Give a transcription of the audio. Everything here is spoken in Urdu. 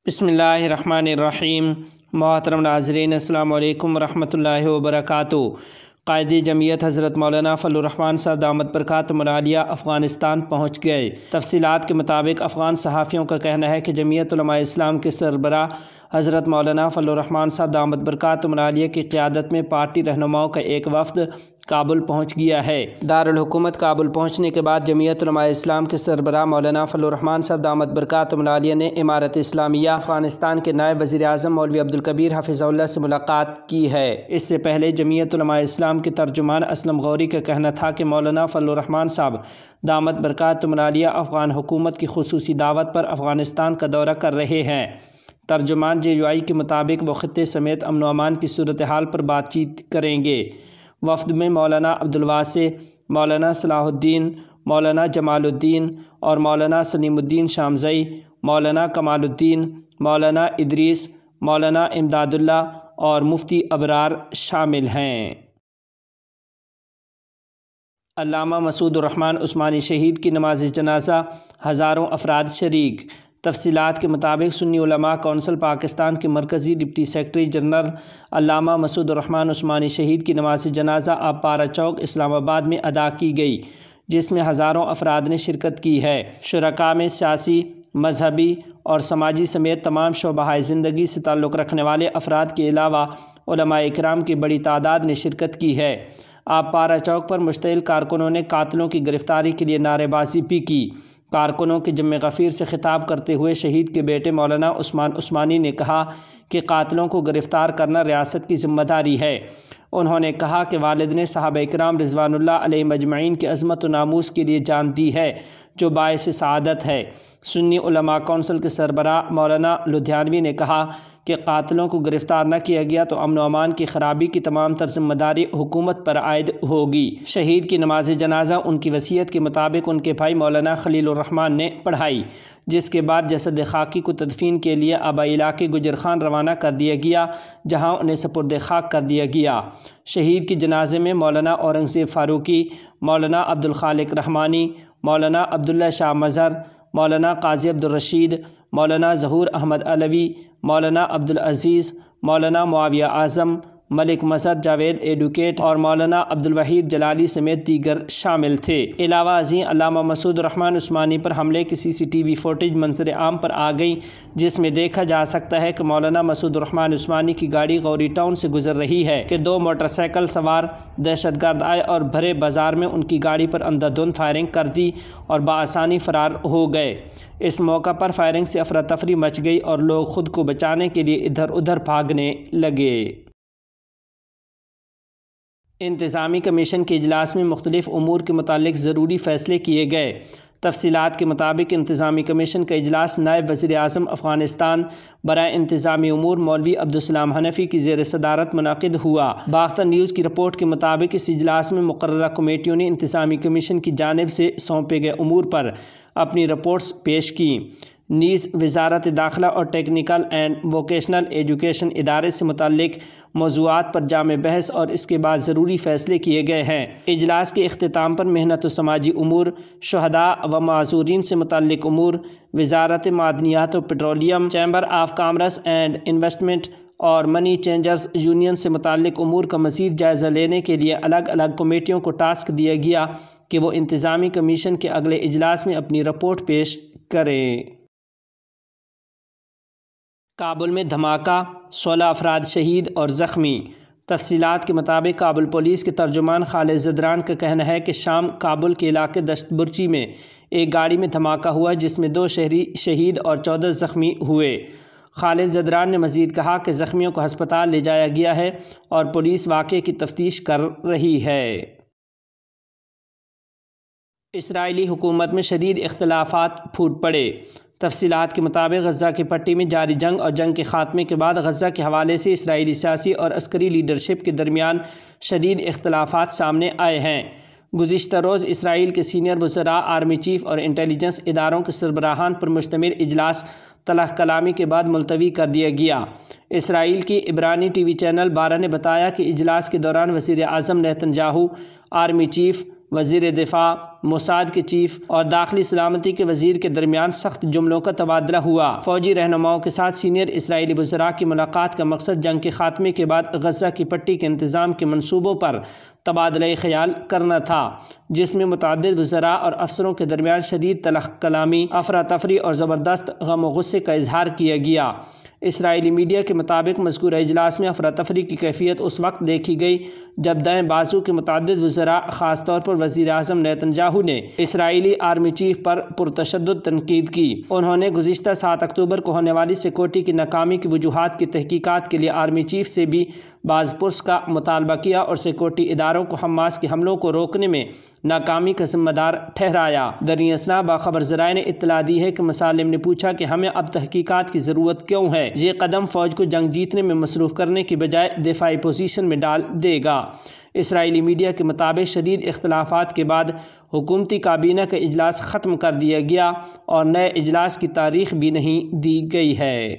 بسم اللہ الرحمن الرحیم۔ محترم ناظرین، السلام علیکم ورحمۃ اللہ وبرکاتہ۔ قائد جمعیت حضرت مولانا فضل الرحمان صاحب دامت برکاتہم العالیہ افغانستان پہنچ گئے۔ تفصیلات کے مطابق افغان صحافیوں کا کہنا ہے کہ جمعیت علماء اسلام کے سربراہ حضرت مولانا فضل الرحمان صاحب دامت برکاتہم العالیہ کی قیادت میں پارٹی رہنماؤں کا ایک وفد کابل پہنچ گیا ہے۔ دارالحکومت کابل پہنچنے کے بعد جمعیت علماء اسلام کے سربراہ مولانا فضل الرحمان صاحب دامت برکاتہم العالیہ نے امارت اسلامیہ افغانستان کے نائب وزیر اعظم مولوی عبدالکبیر حفظہ اللہ سے ملاقات کی ہے۔ اس سے پہلے جمعیت علماء اسلام کے ترجمان اسلم غوری کا کہنا تھا کہ مولانا فضل الرحمان صاحب دامت برکاتہم العالیہ افغان حکومت کی خصوصی دعوت پر افغانستان کا دورہ کر رہے ہیں۔ ترجمان JUI کے مطابق وہ خطے سمیت امن و امان کی صورتحال پر بات چیت کریں گے۔ وفد میں مولانا عبدالواسع، مولانا صلاح الدین، مولانا جمال الدین اور مولانا سلیم الدین شامزئی، مولانا کمال الدین، مولانا ادریس، مولانا امداد اللہ اور مفتی ابرار شامل ہیں۔ علامہ مسعود الرحمان عثمانی شہید کی نماز جنازہ، ہزاروں افراد شریک۔ تفصیلات کے مطابق سنی علماء کونسل پاکستان کے مرکزی ڈپٹی سیکرٹری جنرل علامہ مسعود الرحمان عثمانی شہید کی نماز جنازہ آب پارہ چوک اسلام آباد میں ادا کی گئی، جس میں ہزاروں افراد نے شرکت کی ہے۔ شرکاء میں سیاسی، مذہبی اور سماجی سمیت تمام شعبۂ زندگی سے تعلق رکھنے والے افراد کے علاوہ علماء اکرام کی بڑی تعداد نے شرکت کی ہے۔ آب پارہ چوک پر مشتعل کارکنوں نے قاتلوں کی گرفتاری کے لیے نعرے بازی بھی کی۔ کارکنوں کے جمع غفیر سے خطاب کرتے ہوئے شہید کے بیٹے مولانا عثمان عثمانی نے کہا کہ قاتلوں کو گرفتار کرنا ریاست کی ذمہ داری ہے۔ انہوں نے کہا کہ والد نے صحابہ اکرام رضوان اللہ علیہم اجمعین کی عظمت و ناموس کے لیے جان دی ہے، جو باعث سعادت ہے۔ سنی علماء کونسل کے سربراہ مولانا لدھیانوی نے کہا کہ قاتلوں کو گرفتار نہ کیا گیا تو امن و امان کی خرابی کی تمام تر ذمہ داری حکومت پر عائد ہوگی۔ شہید کی نماز جنازہ ان کی وصیت کے مطابق ان کے بھائی مولانا خلیل الرحمان نے پڑھائی، جس کے بعد جسد خاکی کو تدفین کے لیے آبائی علاقے گجر خان روانہ کر دیا گیا، جہاں انہیں سپرد خاک کر دیا گیا۔ شہید کے جنازے میں مولانا اورنگزیب فاروقی، مولانا عبدالخالق رحمانی، مولانا عبداللہ شاہ مظہر، مولانا قاضی عبدالرشید، مولانا ظہور احمد علوی، مولانا عبدالعزیز، مولانا معاویہ اعظم، ملک مسعد جاوید ایڈوکیٹ اور مولانا عبدالوحید جلالی سمیت دیگر شامل تھے۔ علاوہ ازیں علامہ مسعود الرحمان عثمانی پر حملے کی CCTV فوٹیج منظر عام پر آ گئی، جس میں دیکھا جا سکتا ہے کہ مولانا مسعود الرحمان عثمانی کی گاڑی غوری ٹاؤن سے گزر رہی ہے کہ دو موٹر سائیکل سوار دہشت گرد آئے اور بھرے بازار میں ان کی گاڑی پر اندھا دھند فائرنگ کر دی اور بآسانی فرار ہو گئے۔ اس موقع پر فائرنگ سے افراتفری مچ گئی اور لوگ خود کو بچانے کے لیے ادھر ادھر بھاگنے لگے۔ انتظامی کمیشن کے اجلاس میں مختلف امور کے متعلق ضروری فیصلے کیے گئے۔ تفصیلات کے مطابق انتظامی کمیشن کا اجلاس نائب وزیر اعظم افغانستان برائے انتظامی امور مولوی عبدالسلام حنفی کی زیر صدارت منعقد ہوا۔ باختر نیوز کی رپورٹ کے مطابق اس اجلاس میں مقررہ کمیٹیوں نے انتظامی کمیشن کی جانب سے سونپے گئے امور پر اپنی رپورٹس پیش کیں۔ نیز وزارت داخلہ اور ٹیکنیکل اینڈ ووکیشنل ایجوکیشن ادارے سے متعلق موضوعات پر جامع بحث اور اس کے بعد ضروری فیصلے کیے گئے ہیں۔ اجلاس کے اختتام پر محنت و سماجی امور، شہداء و معذورین سے متعلق امور، وزارت معدنیات و petroleum, chamber of commerce and investment اور منی چینجرز یونین سے متعلق امور کا مزید جائزہ لینے کے لیے الگ الگ کمیٹیوں کو ٹاسک دیا گیا کہ وہ انتظامی کمیشن کے اگلے اجلاس میں اپنی رپورٹ پیش کریں۔ کابل میں دھماکہ، 16 افراد شہید اور زخمی۔ تفصیلات کے مطابق کابل پولیس کے ترجمان خالد زدران کا کہنا ہے کہ شام کابل کے علاقے دشت برچی میں ایک گاڑی میں دھماکہ ہوا جس میں 2 شہری شہید اور 14 زخمی ہوئے۔ خالد زدران نے مزید کہا کہ زخمیوں کو ہسپتال لے جایا گیا ہے اور پولیس واقعے کی تفتیش کر رہی ہے۔ اسرائیلی حکومت میں شدید اختلافات پھوٹ پڑے۔ تفصیلات کے مطابق غزہ کی پٹی میں جاری جنگ اور جنگ کے خاتمے کے بعد غزہ کے حوالے سے اسرائیلی سیاسی اور عسکری لیڈرشپ کے درمیان شدید اختلافات سامنے آئے ہیں۔ گزشتہ روز اسرائیل کے سینئر وزراء، آرمی چیف اور انٹیلیجنس اداروں کے سربراہان پر مشتمل اجلاس تلخ کلامی کے بعد ملتوی کر دیا گیا۔ اسرائیل کی عبرانی TV چینل 12 نے بتایا کہ اجلاس کے دوران وزیر اعظم نیتن یاہو، آرمی چیف وزیر دفاع، موساد کے چیف اور داخلی سلامتی کے وزیر کے درمیان سخت جملوں کا تبادلہ ہوا۔ فوجی رہنماؤں کے ساتھ سینئر اسرائیلی وزراء کی ملاقات کا مقصد جنگ کے خاتمے کے بعد غزہ کی پٹی کے انتظام کے منصوبوں پر تبادلہ خیال کرنا تھا، جس میں متعدد وزراء اور افسروں کے درمیان شدید تلخ کلامی، افراتفری اور زبردست غم و غصے کا اظہار کیا گیا۔ اسرائیلی میڈیا کے مطابق مذکورہ اجلاس میں افراتفری کی کیفیت اس وقت دیکھی گئی جب دائیں بازو کے متعدد وزراء، خاص طور پر وزیر اعظم نیتن یاہو نے اسرائیلی آرمی چیف پر پرتشدد تنقید کی۔ انہوں نے گزشتہ 7 اکتوبر کو ہونے والی سیکورٹی کی ناکامی کی وجوہات کی تحقیقات کے لیے آرمی چیف سے بھی باز پرس کا مطالبہ کیا اور سیکورٹی اداروں کو حماس کے حملوں کو روکنے میں ناکامی کا ذمہ دار ٹھہرایا۔ دریں اثنا باخبر ذرائع نے اطلاع دی ہے کہ مسالم نے پوچھا کہ ہمیں اب تحقیقات کی ضرورت کیوں ہے؟ یہ قدم فوج کو جنگ جیتنے میں مصروف کرنے کی بجائے دفاعی پوزیشن میں ڈال دے گا۔ اسرائیلی میڈیا کے مطابق شدید اختلافات کے بعد حکومتی کابینہ کا اجلاس ختم کر دیا گیا اور نئے اجلاس کی تاریخ بھی نہیں دی گئی ہے۔